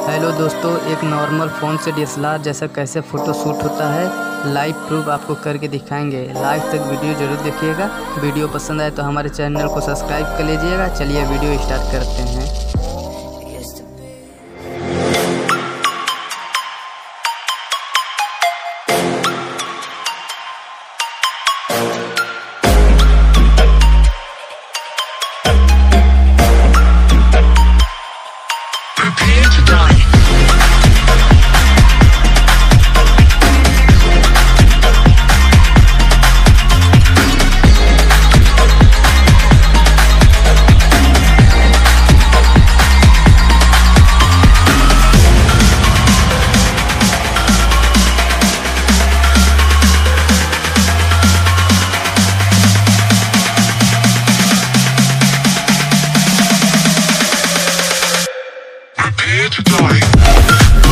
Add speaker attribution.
Speaker 1: Hello दोस्तों, एक normal phone से DSLR जैसा कैसे फ़ोटो शूट होता है लाइव प्रूफ आपको करके दिखाएंगे। लाइव तक वीडियो ज़रूर देखिएगा। वीडियो पसंद आए तो हमारे चैनल को सब्सक्राइब कर लीजिएगा। चलिए वीडियो स्टार्ट करते हैं।
Speaker 2: To die.